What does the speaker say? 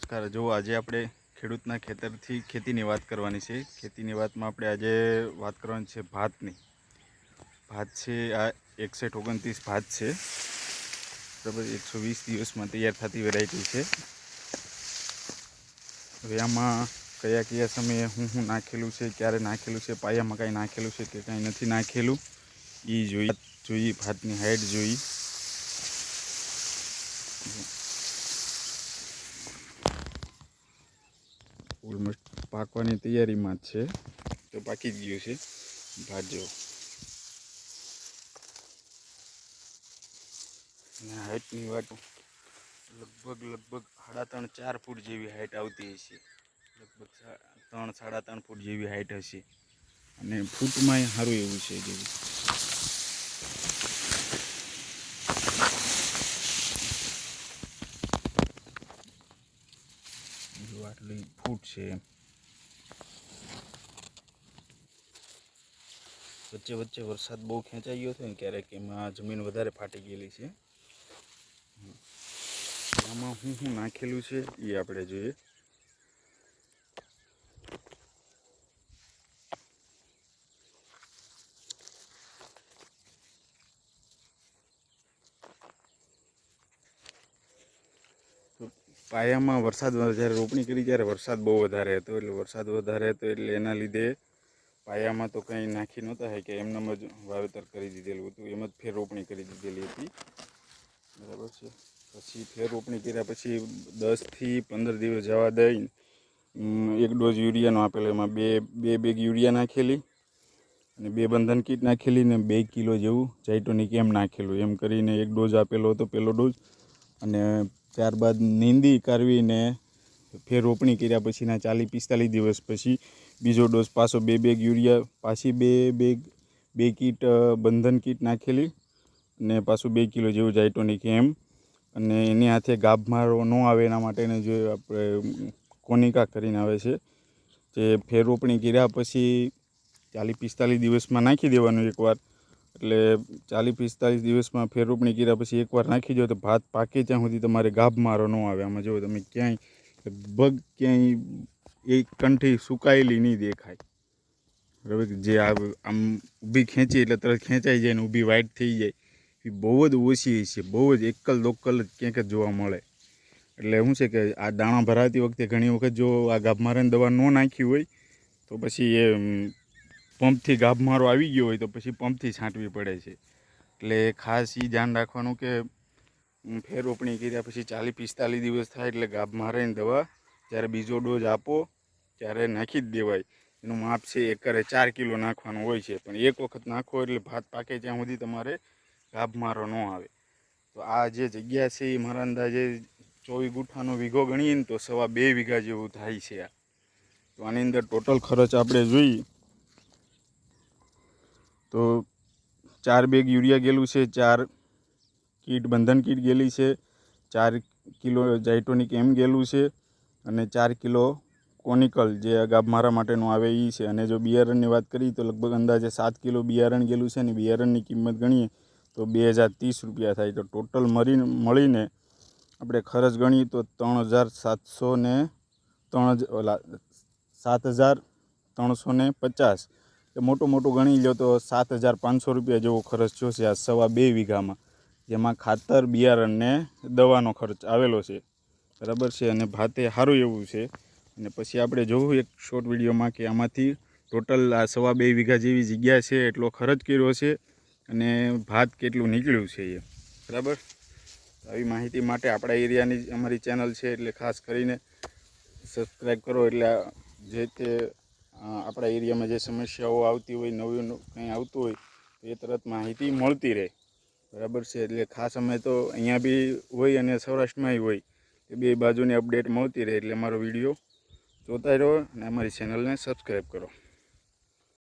નમસ્કાર। જો આજે આપણે ખેડૂતના ખેતરથી ખેતીની વાત કરવાની છે। ખેતીની વાતમાં આપણે આજે વાત કરવાની છે ભાતની। ભાત છે આ 6129 ભાત છે, બરાબર। 120 દિવસમાં તૈયાર થતી વેરાયટી છે। હવે આમાં કયા કયા સમયે હું નાખેલું છે, ક્યારે નાખેલું છે, પાયામાં કાંઈ નાખેલું છે કે કાંઈ નથી નાખેલું એ જોઈએ। ભાતની હાઈટ જોઈ। ઓલમોસ્ટ પાકવાની તૈયારીમાં જ છે, તો પાકી જ ગયું છે ભાત જો। અને હાઈટની વાત લગભગ 3.5-4 ફૂટ જેવી હાઈટ આવતી હશે। લગભગ 3-3.5 ફૂટ જેવી હાઈટ હશે, અને ફૂટમાંય સારું એવું છે જેવું। આટલી ફૂટ છે એમ। વચ્ચે વચ્ચે વરસાદ બહુ ખેંચાઈ ગયો હતો ને ક્યારેક, એમાં જમીન વધારે ફાટી ગયેલી છે। આમાં હું નાખેલું છે એ આપણે જોઈએ। પાયામાં વરસાદ જ્યારે રોપણી કરી ત્યારે વરસાદ બહુ વધારે હતો, એટલે એના લીધે પાયામાં તો કંઈ નાખી નહોતા કે એમનેમ જ વાવેતર કરી દીધેલું હતું, એમ જ ફેર રોપણી કરી દીધેલી હતી, બરાબર છે। પછી ફેર રોપણી કર્યા પછી 10થી 15 દિવસ જવા દઈને એક ડોઝ યુરિયાનો આપેલો, એમાં બે બેગ યુરિયા નાખેલી, અને 2 બંધન કીટ નાખેલી, ને 2 કિલો જેવું ઝાયટોનિક એમ નાખેલું, એમ કરીને એક ડોઝ આપેલો હતો, પહેલો ડોઝ। અને ત્યારબાદ નીંદી કાઢવીને ફેર રોપણી કર્યા પછીના 40-45 દિવસ પછી બીજો ડોઝ પાછો 2 બેગ યુરિયા, પાછી 2 કીટ બંધન કીટ નાખેલી, અને પાછું 2 કિલો જેવું ઝાયટોનિક એમ। અને એની હાથે ગાભ મારો ન આવે એના માટેને જે આપણે કોનિકા કરીને આવે છે, જે ફેર રોપણી કર્યા પછી 40-45 દિવસમાં નાખી દેવાનું એકવાર। એટલે 40-45 દિવસમાં ફેર રોપણી કર્યા પછી એકવાર નાખી દો તો ભાત પાકે ત્યાં સુધી તમારે ગાભ મારો ન આવે। આમાં જો તમે ક્યાંય લગભગ ક્યાંય એક કંઠી સુકાયેલી નહીં દેખાય, બરાબર। જે આમ ઊભી ખેંચી એટલે તરત ખેંચાઈ જાય ને ઊભી વાઇટ થઈ જાય, એ બહુ જ ઓછી છે, બહુ જ એકલ દોકલ જ ક્યાંક જ જોવા મળે। એટલે શું છે કે આ દાણા ભરાતી વખતે ઘણી વખત જો આ ગાભ મારાની દવા ન નાખી હોય તો પછી એ પંપથી ગાભ મારો આવી ગયો હોય તો પછી પંપથી છાંટવી પડે છે। એટલે ખાસ એ ધ્યાન રાખવાનું કે ફેર રોપણી કર્યા પછી 40-45 દિવસ થાય એટલે ગાભ મારાની દવા જ્યારે બીજો ડોઝ આપો ત્યારે નાખી જ દેવાય। એનું માપ છે એકરે 4 કિલો નાખવાનું હોય છે, પણ એક વખત નાખો એટલે ભાત પાકે ત્યાં સુધી તમારે ગાભ મારો ન આવે। તો આ જે જગ્યા છે એ મારા અંદાજે 24 ગુંઠાનો વીઘો ગણીએ ને તો 2.25 વીઘા જેવું થાય છે આ। તો આની અંદર ટોટલ ખર્ચ આપણે જોઈએ તો 4 બેગ યુરિયા ગયેલું છે, 4 કીટ બંધન કીટ ગયેલી છે, 4 કિલો ઝાયટોનિક એમ ગયેલું છે, અને 4 કિલો કોનિકલ જે ગાભ મારા માટેનું આવે એ છે। અને જો બિયારણની વાત કરીએ તો લગભગ અંદાજે 7 કિલો બિયારણ ગયેલું છે, અને બિયારણની કિંમત ગણીએ તો 2030 રૂપિયા થાય। તો ટોટલ મળીને આપણે ખર્ચ ગણીએ તો 7,350, એ મોટું ગણી લો તો 7,500 રૂપિયા જેવો ખર્ચ થયો છે આ 2.25 વીઘામાં, જેમાં ખાતર, બિયારણ ને દવાનો ખર્ચ આવેલો છે, બરાબર છે। અને ભાતે સારું એવું છે। અને પછી આપણે જોવું એક શોર્ટ વિડીયોમાં કે આમાંથી ટોટલ આ 2.25 વીઘા જેવી જગ્યા છે એટલો ખર્ચ કર્યો છે, અને ભાત કેટલું નીકળ્યું છે એ, બરાબર। આવી માહિતી માટે આપણા એરિયાની અમારી ચેનલ છે એટલે ખાસ કરીને સબસ્ક્રાઈબ કરો, એટલે જે તે આપણા એરિયામાં જે સમસ્યાઓ આવતી હોય, નવું કંઈ આવતું હોય તો એ તરત માહિતી મળતી રહે, બરાબર છે। એટલે ખાસ અમે તો અહીંયા બી હોય અને સૌરાષ્ટ્રમાંય હોય, એ બે બાજુની અપડેટ મળતી રહે, એટલે અમારો વિડીયો જોતા રહો અને અમારી ચેનલને સબસ્ક્રાઈબ કરો।